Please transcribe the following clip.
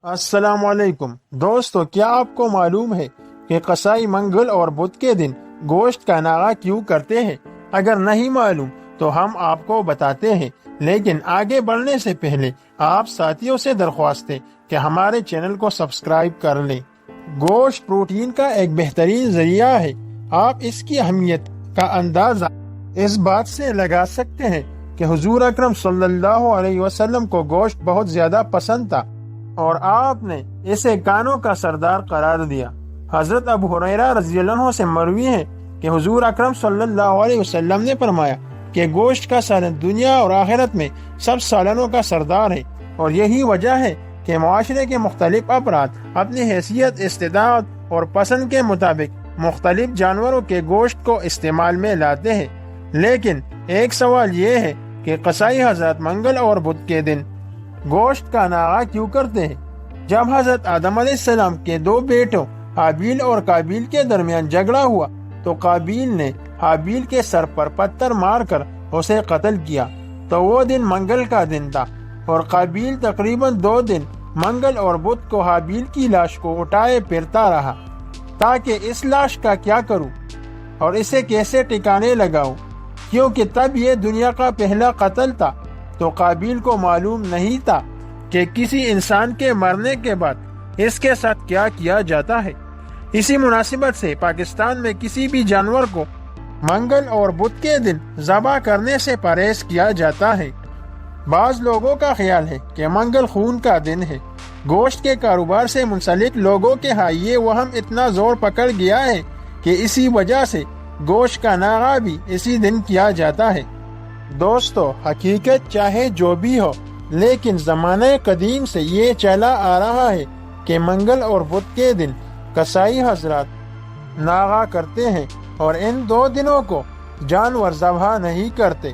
السلام علیکم دوستو، کیا آپ کو معلوم ہے کہ قصائی منگل اور بدھ کے دن گوشت کا ناغہ کیوں کرتے ہیں؟ اگر نہیں معلوم تو ہم آپ کو بتاتے ہیں، لیکن آگے بڑھنے سے پہلے آپ ساتھیوں سے درخواست ہے کہ ہمارے چینل کو سبسکرائب کر لیں۔ گوشت پروٹین کا ایک بہترین ذریعہ ہے۔ آپ اس کی اہمیت کا اندازہ اس بات سے لگا سکتے ہیں کہ حضور اکرم صلی اللہ علیہ وسلم کو گوشت بہت زیادہ پسند تھا اور آپ نے اسے کانوں کا سردار قرار دیا۔ حضرت ابو ہریرہ رضی اللہ عنہ سے مروی ہے کہ حضور اکرم صلی اللہ علیہ وسلم نے فرمایا کہ گوشت کا سالن دنیا اور آخرت میں سب سالنوں کا سردار ہے، اور یہی وجہ ہے کہ معاشرے کے مختلف افراد اپنی حیثیت، استطاعت اور پسند کے مطابق مختلف جانوروں کے گوشت کو استعمال میں لاتے ہیں۔ لیکن ایک سوال یہ ہے کہ قصائی حضرات منگل اور بدھ کے دن گوشت کا ناغہ کیوں کرتے ہیں؟ جب حضرت آدم علیہ السلام کے دو بیٹوں حابیل اور قابیل کے درمیان جھگڑا ہوا تو قابیل نے حابیل کے سر پر پتھر مار کر اسے قتل کیا، تو وہ دن منگل کا دن تھا، اور قابیل تقریباً 2 دن منگل اور بدھ کو حابیل کی لاش کو اٹھائے پھرتا رہا تاکہ اس لاش کا کیا کروں اور اسے کیسے ٹھکانے لگاؤں، کیونکہ تب یہ دنیا کا پہلا قتل تھا۔ تو قابیل کو معلوم نہیں تھا کہ کسی انسان کے مرنے کے بعد اس کے ساتھ کیا کیا جاتا ہے۔ اسی مناسبت سے پاکستان میں کسی بھی جانور کو منگل اور بدھ کے دن ذبح کرنے سے پرہیز کیا جاتا ہے۔ بعض لوگوں کا خیال ہے کہ منگل خون کا دن ہے۔ گوشت کے کاروبار سے منسلک لوگوں کے ہاں یہ وہم اتنا زور پکڑ گیا ہے کہ اسی وجہ سے گوشت کا ناغہ بھی اسی دن کیا جاتا ہے۔ دوستو، حقیقت چاہے جو بھی ہو، لیکن زمانہ قدیم سے یہ چلا آ رہا ہے کہ منگل اور بدھ کے دن قصائی حضرات ناغہ کرتے ہیں، اور ان 2 دنوں کو جانور ذبح نہیں کرتے۔